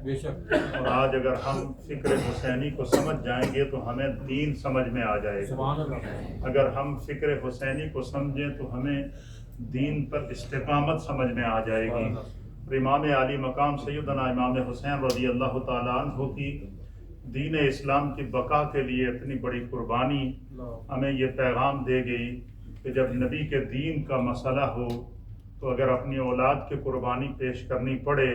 بے شک. اور آج اگر ہم فکر حسینی کو سمجھ جائیں گے تو ہمیں دین سمجھ میں آ جائے گا. سبحان اللہ. اگر ہم فکر حسینی کو سمجھیں تو ہمیں دین پر استقامت سمجھ میں آ جائے گی. اور امام عالی مقام سیدنا امام حسین رضی اللہ تعالیٰ عنہ کی دین اسلام کی بقا کے لیے اتنی بڑی قربانی ہمیں یہ پیغام دے گئی کہ جب نبی کے دین کا مسئلہ ہو تو اگر اپنی اولاد کی قربانی پیش کرنی پڑے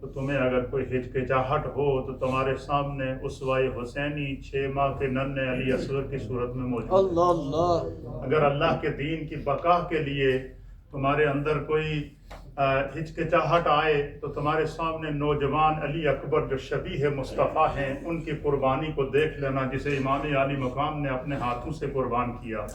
تو تمہیں اگر کوئی ہچکچاہٹ ہو تو تمہارے سامنے اسوہ حسینی 6 ماہ کے ننھے علی اصغر کی صورت میں موجود ہے. اللہ اللہ. اگر اللہ کے دین کی بقا کے لیے تمہارے اندر کوئی ہچکچاہٹ آئے تو تمہارے سامنے نوجوان علی اکبر جو شبیہ مصطفیٰ ہیں ان کی قربانی کو دیکھ لینا، جسے امام عالی مقام نے اپنے ہاتھوں سے قربان کیا.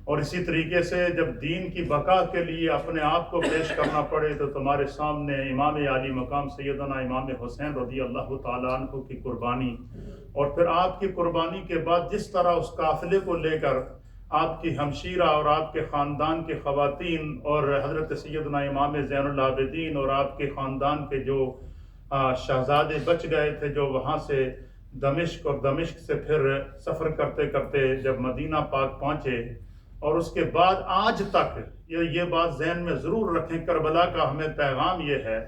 اور اسی طریقے سے جب دین کی بقا کے لیے اپنے آپ کو پیش کرنا پڑے تو تمہارے سامنے امام عالی مقام سیدنا امام حسین رضی اللہ تعالیٰ عنہ کی قربانی، اور پھر آپ کی قربانی کے بعد جس طرح اس قافلے کو لے کر آپ کی ہمشیرہ اور آپ کے خاندان کے خواتین اور حضرت سیدنا امام زین العابدین اور آپ کے خاندان کے جو شہزادے بچ گئے تھے، جو وہاں سے دمشق اور دمشق سے پھر سفر کرتے کرتے جب مدینہ پاک پہنچے، اور اس کے بعد آج تک یہ بات ذہن میں ضرور رکھیں، کربلا کا ہمیں پیغام یہ ہے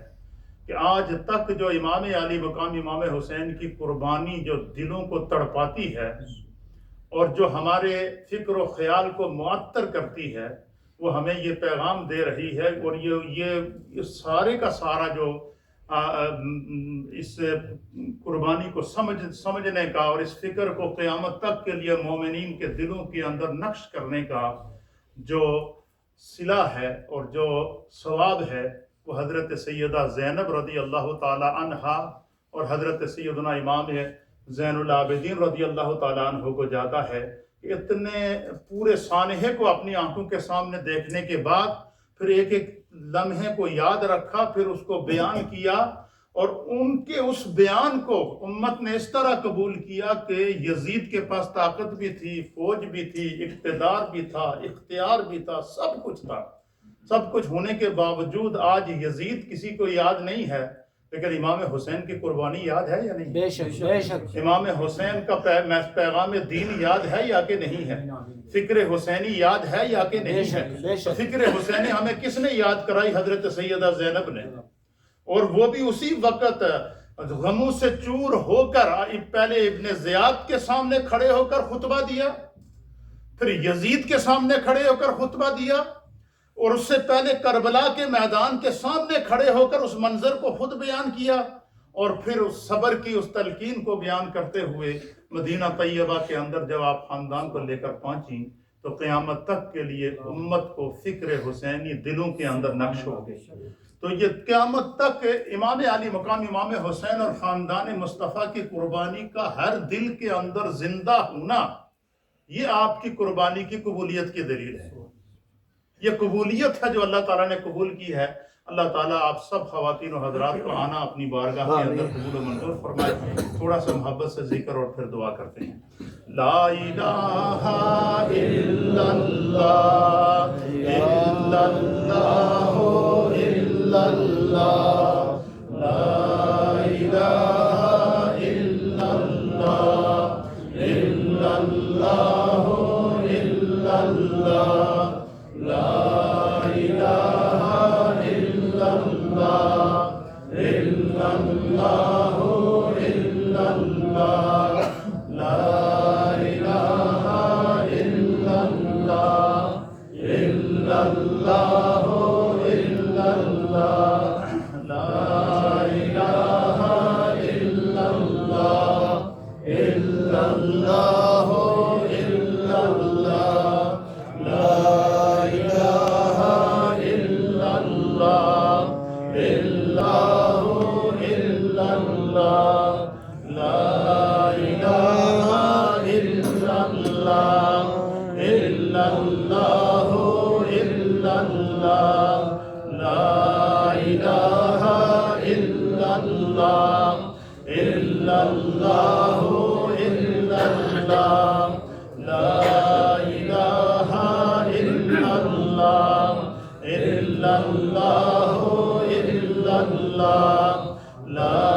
کہ آج تک جو امام عالی مقام امام حسین کی قربانی جو دلوں کو تڑپاتی ہے اور جو ہمارے فکر و خیال کو معطر کرتی ہے، وہ ہمیں یہ پیغام دے رہی ہے. اور یہ سارے کا سارا جو اس قربانی کو سمجھنے کا اور اس فکر کو قیامت تک کے لیے مومنین کے دلوں کے اندر نقش کرنے کا جو صلہ ہے اور جو ثواب ہے، وہ حضرت سیدہ زینب رضی اللہ تعالی عنہا اور حضرت سیدنا امام زین العابدین رضی اللہ تعالیٰ عنہ کو جاتا ہے. کہ اتنے پورے سانحے کو اپنی آنکھوں کے سامنے دیکھنے کے بعد پھر ایک ایک لمحے کو یاد رکھا، پھر اس کو بیان کیا، اور ان کے اس بیان کو امت نے اس طرح قبول کیا کہ یزید کے پاس طاقت بھی تھی، فوج بھی تھی، اقتدار بھی تھا، اختیار بھی تھا، سب کچھ تھا. سب کچھ ہونے کے باوجود آج یزید کسی کو یاد نہیں ہے، لیکن امام حسین کی قربانی یاد ہے یا نہیں؟ بے شک بے شک. امام حسین کا پیغام دین یاد ہے یا کہ نہیں ہے؟ فکر حسینی یاد ہے یا کہ نہیں ہے؟ فکر حسینی ہمیں کس نے یاد کرائی؟ حضرت سیدہ زینب نے. اور وہ بھی اسی وقت غموں سے چور ہو کر پہلے ابن زیاد کے سامنے کھڑے ہو کر خطبہ دیا، پھر یزید کے سامنے کھڑے ہو کر خطبہ دیا، اور اس سے پہلے کربلا کے میدان کے سامنے کھڑے ہو کر اس منظر کو خود بیان کیا، اور پھر اس صبر کی اس تلقین کو بیان کرتے ہوئے مدینہ طیبہ کے اندر جب آپ خاندان کو لے کر پہنچیں تو قیامت تک کے لیے امت کو فکر حسینی دلوں کے اندر نقش ہو گئی. تو یہ قیامت تک امام عالی مقام امام حسین اور خاندان مصطفیٰ کی قربانی کا ہر دل کے اندر زندہ ہونا، یہ آپ کی قربانی کی قبولیت کی دلیل ہے. یہ قبولیت ہے جو اللہ تعالیٰ نے قبول کی ہے. اللہ تعالیٰ آپ سب خواتین و حضرات کو آنا اپنی بارگاہ کے اندر قبول و منظور فرمائے. تھوڑا سا محبت سے ذکر اور پھر دعا کرتے ہیں. لا الہ الا اللہ الا اللہ الا اللہ، لا الہ الا اللہ الا اللہ الا اللہ، لا الہ الا اللہ الا اللہ الا اللہ، لا الہ الا اللہ الا اللہ الا اللہ، لا الہ الا اللہ الا اللہ الا اللہ، لا الہ الا اللہ اللہ الا اللہ، لا الہ الا اللہ الا اللہ الا اللہ، لا الہ الا اللہ الا اللہ الا اللہ، لا الہ الا اللہ الا اللہ الا اللہ، لا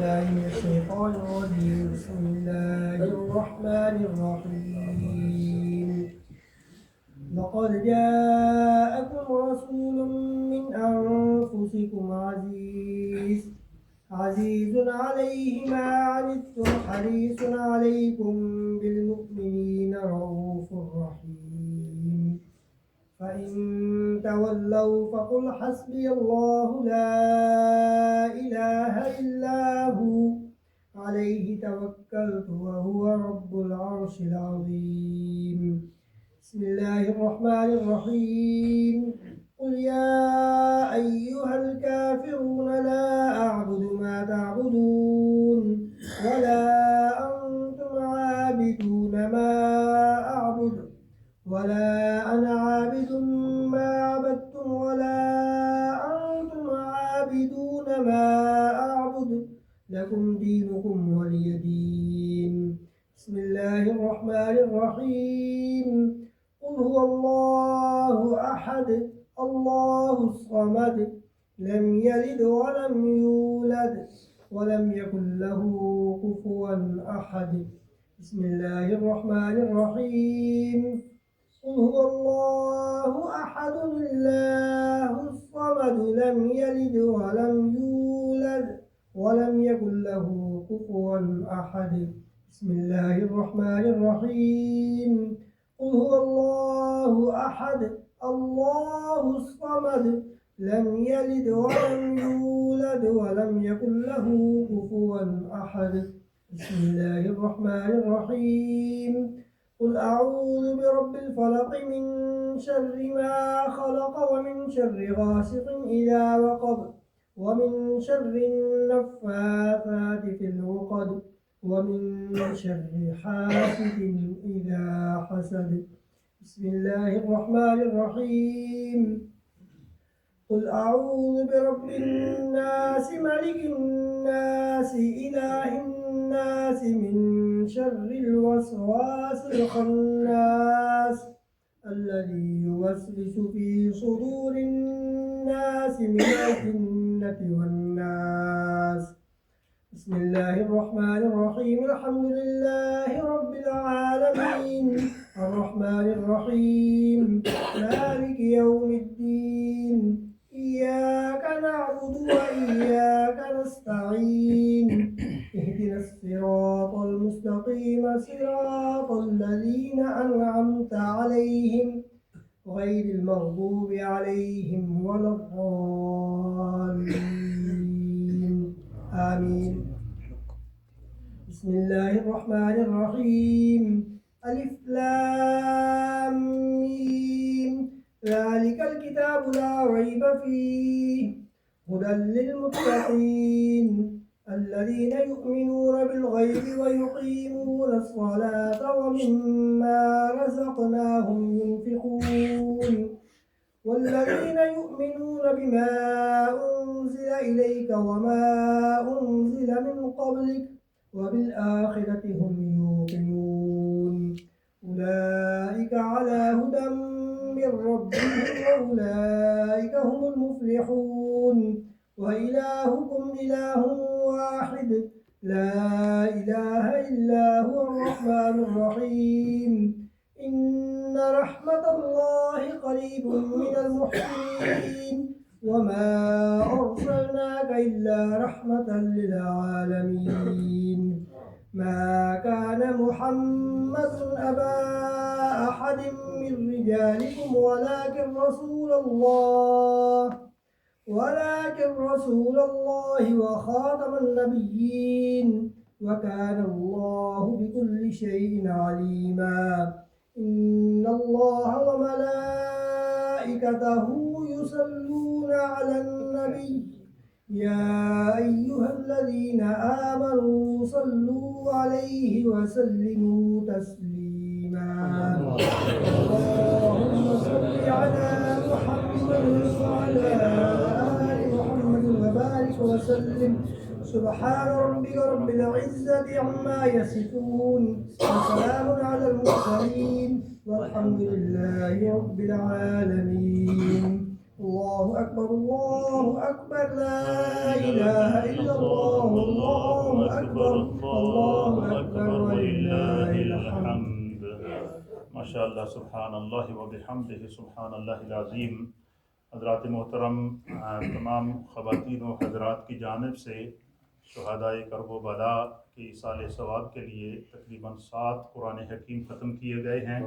الشيطان الرجيم بسم الله الرحمن الرحيم لقد جاءكم رسول من أنفسكم عزيز عليه ما عنتم حريص عليكم بالمؤمنين رؤوف رحيم فإن تولوا فقل حسبي الله لا إله إلا هو عليه توكلت وهو رب العرش العظيم بسم الله الرحمن الرحيم قل يا أيها الكافرون لا أعبد ما تعبدون ولا أنتم عابدون ما أعبد ولا أنا عابد ما عبدتم ولا أنتم عابدون ما أعبد لكم دينكم ولي دين بسم الله الرحمن الرحيم قل هو الله أحد الله الصمد لم يلد ولم يولد ولم يكن له كفوا أحد بسم الله الرحمن الرحيم قل هو الله أحد الله الصمد لم يلد ولم يولد ولم يكن له كفوا أحد بسم الله الرحمن الرحيم قل هو الله أحد الله الصمد لم يلد ولم يولد ولم يكن له كفوا أحد بسم الله الرحمن الرحيم قل أعوذ برب الفلق من شر ما خلق ومن شر غاسق إذا وقب ومن شر النفاثات في العقد ومن شر حاسد إذا حسد بسم الله الرحمن الرحيم قل أعوذ برب الناس ملك الناس إله الناس من شر الوسواس الخناس الذي يوسوس في صدور الناس من الجنة والناس بسم الله الرحمن الرحيم الحمد لله رب العالمين الرحمن الرحيم مالك يوم الدين إياك نعبد وإياك نستعين اهدنا الصراط المستقيم صراط الذين أنعمت عليهم غير المغضوب عليهم ولا الضالين آمين بسم الله الرحمن الرحيم ألف لام ميم ذلك الكتاب لا ريب فيه هدى للمتقين الذين يؤمنون بالغيب ويقيمون الصلاة ومما رزقناهم ينفقون والذين يؤمنون بما أنزل إليك وما أنزل من قبلك وبالآخرة هم يوقنون أولئك على هدى من ربهم وأولئك هم المفلحون وإلهكم إله واحد لا إله إلا هو الرحمن الرحيم إن رحمة الله قريب من المحسنين وما أرسلناك إلا رحمة للعالمين ما كان محمد أبا أحد من رجالكم ولكن رسول الله وخاتم النبيين وكان الله بكل شيء عليما إن الله وملائكته يصلون على النبي يا أيها الذين آمنوا صلوا عليه وسلموا تسليما اللهم صل على محمد وعلى آل محمد وبارك وسلم سبحان ربك رب العزة عما يصفون وسلام على المرسلين والحمد لله رب العالمين الله أكبر لا إله إلا الله الله أكبر ولله الحمد ماشاءاللہ سبحان اللہ و بحمدہ سبحان اللہ العظیم۔ حضرات محترم، تمام خواتین و حضرات کی جانب سے شہدائے کرب و بلا کی ایصال ثواب کے لیے تقریباً 7 قرآن حکیم ختم کیے گئے ہیں۔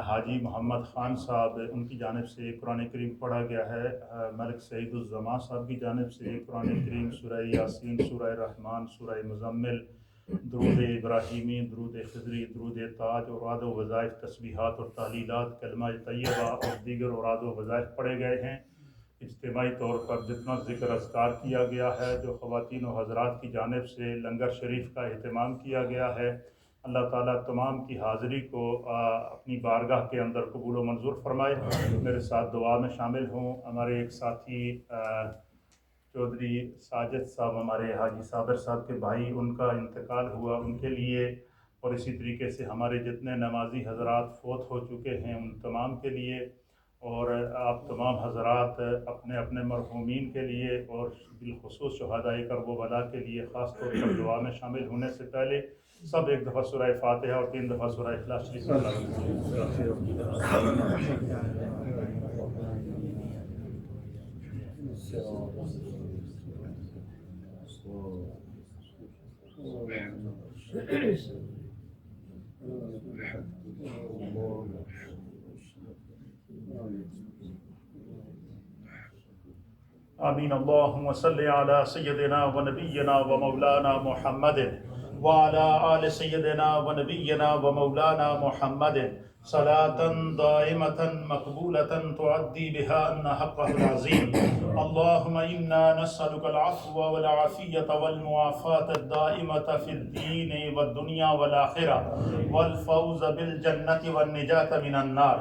حاجی محمد خان صاحب ان کی جانب سے قرآن کریم پڑھا گیا ہے۔ ملک سعید الزماں صاحب کی جانب سے قرآن کریم سورہ یاسین، سورہ رحمان، سورہ مزمل، درود ابراہیمی، درود خضری، درود تاج، اوراد و وظائف، تسبیحات اور تحلیلات، کلمہ طیبہ اور دیگر اوراد و وظائف پڑھے گئے ہیں۔ اجتماعی طور پر جتنا ذکر اذکار کیا گیا ہے، جو خواتین و حضرات کی جانب سے لنگر شریف کا اہتمام کیا گیا ہے، اللہ تعالیٰ تمام کی حاضری کو اپنی بارگاہ کے اندر قبول و منظور فرمائے۔ میرے ساتھ دعا میں شامل ہوں۔ ہمارے ایک ساتھی چودھری ساجد صاحب، ہمارے حاجی صابر صاحب کے بھائی، ان کا انتقال ہوا، ان کے لیے، اور اسی طریقے سے ہمارے جتنے نمازی حضرات فوت ہو چکے ہیں ان تمام کے لیے، اور آپ تمام حضرات اپنے اپنے مرحومین کے لیے اور بالخصوص شہدائے کرب و بلا کے لیے خاص طور پر دعا میں شامل ہونے سے پہلے سب ایک دفعہ سورہ فاتحہ اور 3 دفعہ سورہ اخلاص شریف آمین۔ اللہم صلی علی سیدنا و نبینا و مولانا محمد وعلى آل سيدنا ونبينا ومولانا محمد صلاة دائمة مقبولة تعدي بها أن حقه العظيم. اللهم إنا نسألك العفو والعافية والمعافاة الدائمة في الدين والدنيا والآخرة والفوز بالجنة والنجاة من النار.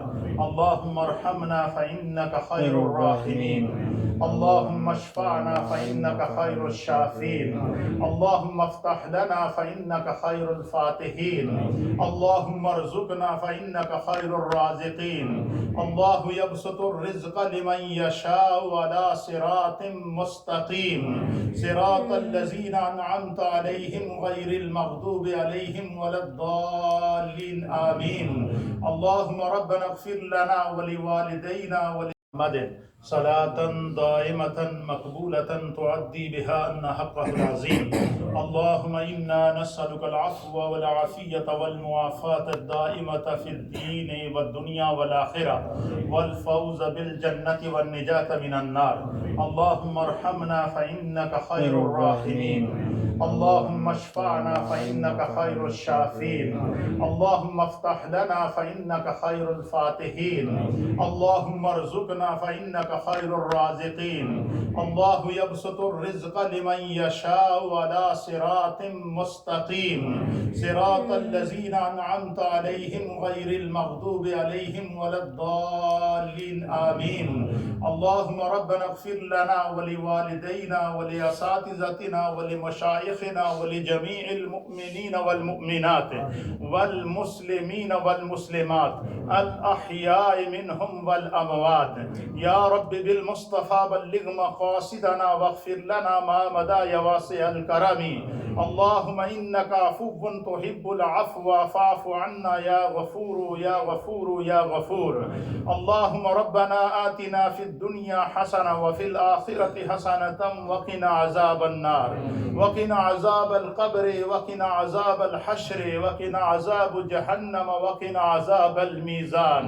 اللهم ارحمنا فإنك خير الراحمين. اللهم اشفعنا فإنك خير الشافين. اللهم افتح لنا فإنك خير الفاتحين. اللهم ارزقنا فإنك خير الرازقين. الله يبسط الرزق لمن يشاء على صراط مستقيم صراط الذين أنعمت عليهم غير المغضوب عليهم ولا الضالين آمين. اللهم ربنا اغفر لنا ولوالدينا ولمحمد صلاة دائمة مقبولة تعدي بها أن حقه العظيم. اللهم إنا نسألك العفو والعافية والمعافاة الدائمة في الدين والدنيا والآخرة والفوز بالجنة والنجاة من النار. اللهم ارحمنا فإنك خير الراحمين. اللهم اشفعنا فإنك خير الشافين. اللهم افتح لنا فإنك خير الفاتحين. اللهم ارزقنا فإنك إنك خير الرازقين. الله يبسط الرزق لمن يشاء على صراط مستقيم صراط الذين أنعمت عليهم غير المغضوب عليهم ولا الضالين آمين. اللهم ربنا اغفر لنا ولوالدينا ولأساتذتنا ولمشايخنا ولجميع المؤمنين والمؤمنات والمسلمين والمسلمات الأحياء منهم والأموات. يا رب بالمصطفى بلغ مقاصدنا واغفر لنا ما مدى يا واسع الكرم. اللهم إنك عفو تحب العفو فاعف عنا يا غفور يا غفور يا غفور. اللهم ربنا آتنا في الدنيا حسنة وفي الآخرة حسنة وقنا عذاب النار وقنا عذاب القبر وقنا عذاب الحشر وقنا عذاب جهنم وقنا عذاب الميزان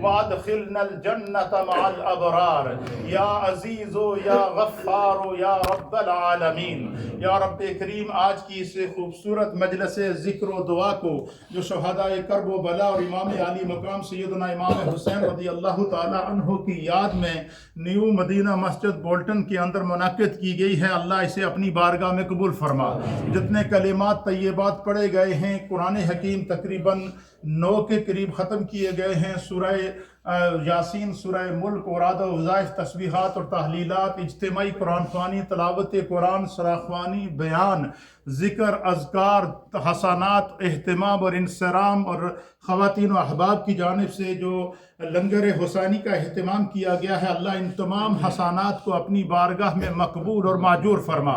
وادخلنا الجنة مع الأبرار يا عزيز يا غفار يا رب العالمین. یا رب کریم آج کی اس خوبصورت مجلس ذکر و دعا کو جو شہدائے کرب و بلا اور امام علی مقام سیدنا امام حسین رضی اللہ تعالی عنہ کی یاد میں نیو مدینہ مسجد بولٹن کے اندر منعقد کی گئی ہے، اللہ اسے اپنی بارگاہ میں قبول فرما. جتنے کلمات طیبات پڑھے گئے ہیں، قرآن حکیم تقریباً 9 کے قریب ختم کیے گئے ہیں، سورہ یاسین، سورہ ملک، اوراد و وظائف، تسبیحات اور تحلیلات، اجتماعی قرآن خوانی، تلاوت قرآن، سراخوانی، بیان، ذکر، اذکار، حسنات، اہتمام اور انصرام، اور خواتین و احباب کی جانب سے جو لنگر حسینی کا اہتمام کیا گیا ہے، اللہ ان تمام حسنات کو اپنی بارگاہ میں مقبول اور ماجور فرما.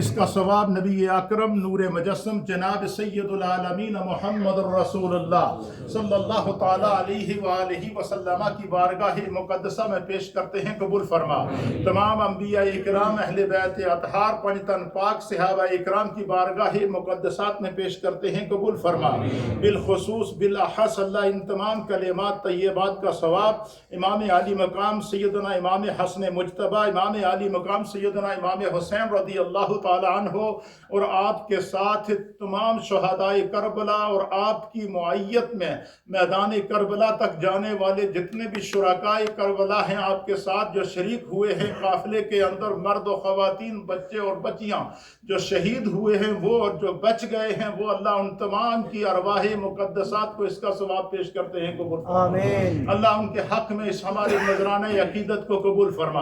اس کا ثواب نبی اکرم نور مجسم جناب سید العالمین محمد الرسول اللہ صلی اللہ تعالیٰ علیہ وآلہ وسلم کی بارگاہ مقدسہ میں پیش کرتے ہیں، قبول فرما. تمام انبیاء اکرام، اہل بیت اطہار، پنجتن پاک، صحابہ اکرام کی بارگاہ مقدسات میں پیش کرتے ہیں، قبول فرما. بالخصوص بالاخص اللہ ان تمام کلمات طیبات کا ثواب امام علی مقام سیدنا امام حسن مجتبی، امام علی مقام سیدنا امام حسین رضی اللہ تعالی عنہ اور آپ کے ساتھ تمام شہدائے کربلا اور آپ کی معیت میں میدان کربلا تک جانے والے جتنے بھی شرکائے کربلا ہیں، آپ کے ساتھ جو شریک ہوئے ہیں قافلے کے اندر، مرد و خواتین، بچے اور بچیاں جو شہید ہوئے ہیں وہ اور جو بچ گئے ہیں وہ، اللہ ان تمام کی ارواح مقدسات کو اس کا ثواب پیش کرتے ہیں، قبول فرما. آمین. اللہ ان کے حق میں اس ہمارے نذرانہ عقیدت کو قبول فرما.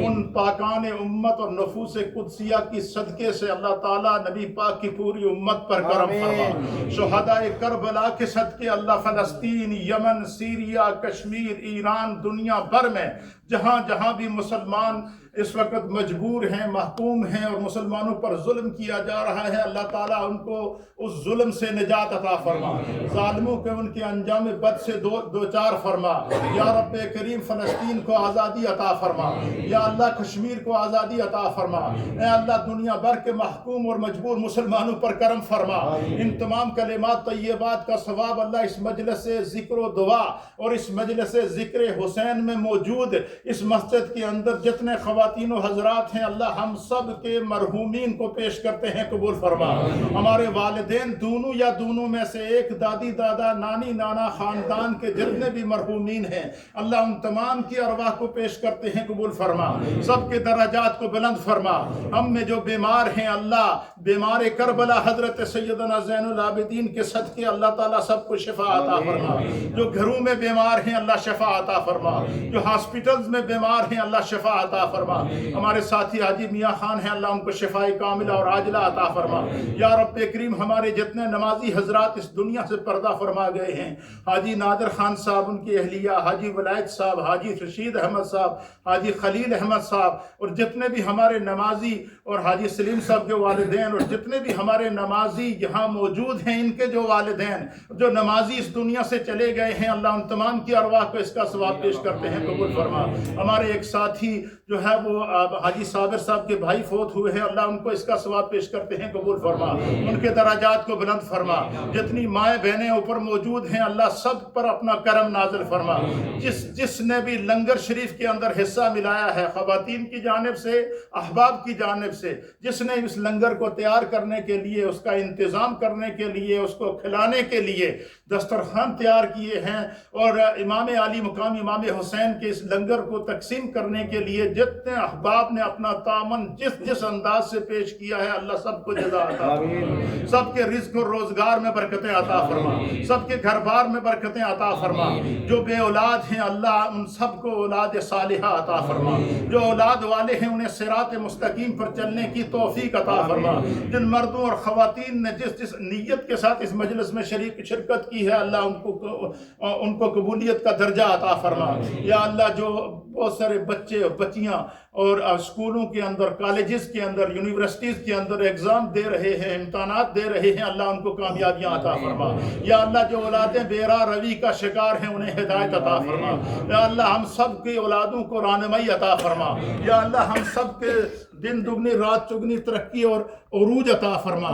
ان پاکان امت اور نفوس قدسیہ کی صدقے سے اللہ تعالیٰ نبی پاک کی پوری امت پر کرم فرما. شہدائے کربلا کے صدقے اللہ فلسطین، یمن، سیریا، کشمیر، ایران، دنیا بھر میں جہاں جہاں بھی مسلمان اس وقت مجبور ہیں، محکوم ہیں اور مسلمانوں پر ظلم کیا جا رہا ہے، اللہ تعالیٰ ان کو اس ظلم سے نجات عطا فرما. ظالموں کے ان کے انجام بد سے دو چار فرما. یا رب کریم فلسطین کو آزادی عطا فرما. یا اللہ کشمیر کو آزادی عطا فرما. اے اللہ دنیا بھر کے محکوم اور مجبور مسلمانوں پر کرم فرما. ان تمام کلمات طیبات کا ثواب اللہ اس مجلس ذکر و دعا اور اس مجلس ذکر حسین میں موجود اس مسجد کے اندر جتنے خواتین و حضرات ہیں، اللہ ہم سب کے مرحومین کو پیش کرتے ہیں، قبول فرما. ہمارے والدین دونوں یا دونوں میں سے ایک، دادی دادا، نانی نانا، خاندان کے جتنے بھی مرحومین ہیں، اللہ ان تمام کی ارواح کو پیش کرتے ہیں، قبول فرما. سب کے درجات کو بلند فرما. ہم میں جو بیمار ہیں اللہ، بیمار کربلا حضرت سیدنا زین العابدین کے صدقے اللہ تعالیٰ سب کو شفا عطا فرما. جو گھروں میں بیمار ہیں اللہ شفا عطا فرما. جو ہاسپٹلز میں بیمار ہیں اللہ شفا عطا فرما. ہمارے ساتھی حاجی میاں خان ہیں، اللہ ان کو شفاء کاملہ اور عاجلہ عطا فرما. یا رب کریم ہمارے جتنے نمازی حضرات اس دنیا سے پردہ فرما گئے ہیں، حاجی نادر خان صاحب، ان کی اہلیہ، حاجی ولایت صاحب، حاجی رشید احمد صاحب، حاجی خلیل احمد صاحب، اور جتنے بھی ہمارے نمازی، اور حاجی سلیم صاحب کے والدین، اور جتنے بھی ہمارے نمازی یہاں موجود ہیں، ان کے جو والدین جو نمازی اس دنیا سے چلے گئے ہیں، اللہ ان تمام کی ارواح کو اس کا ثواب پیش کرتے ہیں، قبول فرما. ہمارے ایک ساتھی جو ہے وہ حاجی صابر صاحب کے بھائی فوت ہوئے ہیں، اللہ ان کو اس کا ثواب پیش کرتے ہیں، قبول فرما. ان کے درجات کو بلند فرما. جتنی مائیں بہنیں اوپر موجود ہیں اللہ سب پر اپنا کرم نازل فرما. جس نے بھی لنگر شریف کے اندر حصہ ملایا ہے، خواتین کی جانب سے، احباب کی جانب جانب سے جس نے اس لنگر کو تیار کرنے کے لیے، اس کا انتظام کرنے کے لیے، اس کو کھلانے کے لیے دسترخوان تیار کیے ہیں، اور امام علی مقام امام حسین کے اس لنگر کو تقسیم کرنے کے لیے جتنے احباب نے اپنا تعاون جس انداز سے پیش کیا ہے، اللہ سب کو جزا عطا فرما، سب کے رزق اور روزگار میں برکتیں عطا فرما، سب کے گھر بار میں برکتیں عطا فرما، جو بے اولاد ہیں اللہ ان سب کو اولاد صالحہ عطا فرما، جو اولاد والے ہیں انہیں صراط مستقیم پر چلنے کی توفیق عطا فرما، جن مردوں اور خواتین نے جس نیت کے ساتھ اس مجلس میں شرکت کی ہے اللہ ان کو قبولیت کا درجہ عطا فرما۔ یا اللہ جو بہت سارے بچے اور بچیاں اور اسکولوں کے اندر، کالجز کے اندر، یونیورسٹیز کے اندر ایگزام دے رہے ہیں، امتحانات دے رہے ہیں، اللہ ان کو کامیابیاں عطا فرما۔ یا اللہ جو اولادیں بے راہ روی کا شکار ہیں انہیں ہدایت عطا فرما۔ یا اللہ ہم سب کی اولادوں کو رہنمائی عطا فرما۔ یا اللہ ہم سب کے دن دگنی رات چگنی ترقی اور عروج عطا فرما۔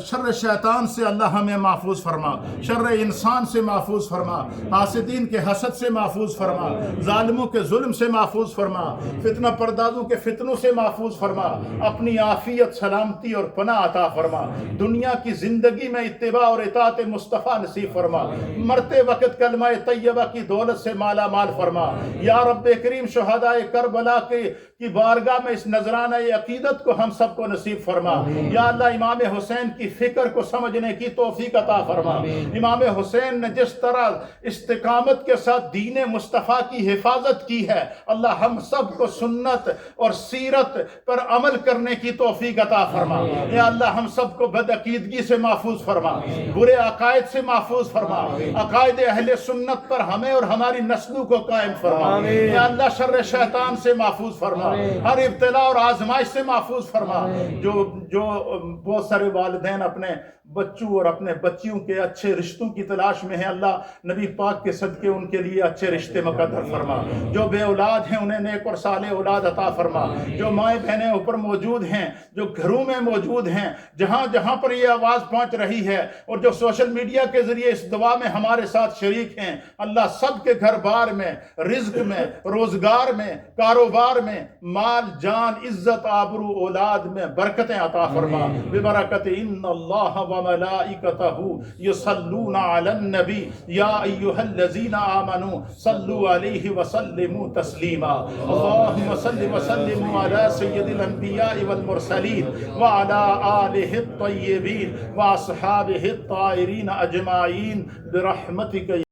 شر شیطان سے اللہ ہمیں محفوظ فرما، شر انسان سے محفوظ فرما، حاسدین کے حسد سے محفوظ فرما، ظالموں کے ظلم سے محفوظ فرما، فتنہ پردازوں کے فتنوں سے محفوظ فرما، اپنی عافیت، سلامتی اور پناہ عطا فرما۔ دنیا کی زندگی میں اتباع اور اطاعت مصطفیٰ نصیب فرما، مرتے وقت کلمہ طیبہ کی دولت سے مالا مال فرما۔ یا رب کریم شہدائے کربلا کی بارگاہ میں اس نذرانہ عقیدت کو ہم سب کو نصیب فرما۔ یا اللہ امام حسین کی فکر کو سمجھنے کی توفیق عطا فرما۔ امام حسین نے جس طرح استقامت کے ساتھ دین مصطفیٰ کی حفاظت کی ہے، اللہ ہم سب کو سنت اور سیرت پر عمل کرنے کی توفیق عطا فرما۔ یا اللہ ہم سب کو بد عقیدگی سے محفوظ فرما، برے عقائد سے محفوظ فرما، عقائد اہل سنت پر ہمیں اور ہماری نسلوں کو قائم فرما۔ یا اللہ شر شیطان سے محفوظ فرما، ہر ابتلا اور آزمائش سے محفوظ فرما۔ جو بہت سارے والدین اپنے بچوں اور اپنے بچیوں کے اچھے رشتوں کی تلاش میں ہیں، اللہ نبی پاک کے صدقے ان کے لیے اچھے رشتے مقدر فرما۔ جو بے اولاد ہیں انہیں نیک اور صالح اولاد عطا فرما۔ جو مائیں بہنیں اوپر موجود ہیں، جو گھروں میں موجود ہیں، جہاں جہاں پر یہ آواز پہنچ رہی ہے، اور جو سوشل میڈیا کے ذریعے اس دعا میں ہمارے ساتھ شریک ہیں، اللہ سب کے گھر بار میں، رزق میں، روزگار میں، کاروبار میں، مال جان عزت آبرو اولاد میں برکتیں عطا فرما۔ ببرکت ان اللہ وملائکتہ یصلون علی النبی یا ایھا الذین آمنوا صلوا علیہ وسلموا تسلیما۔ اللہم صل وسلم علی سید الانبیاء والمرسلین وعلی آلہ الطیبین واصحابہ الطاہرین اجمعین برحمتک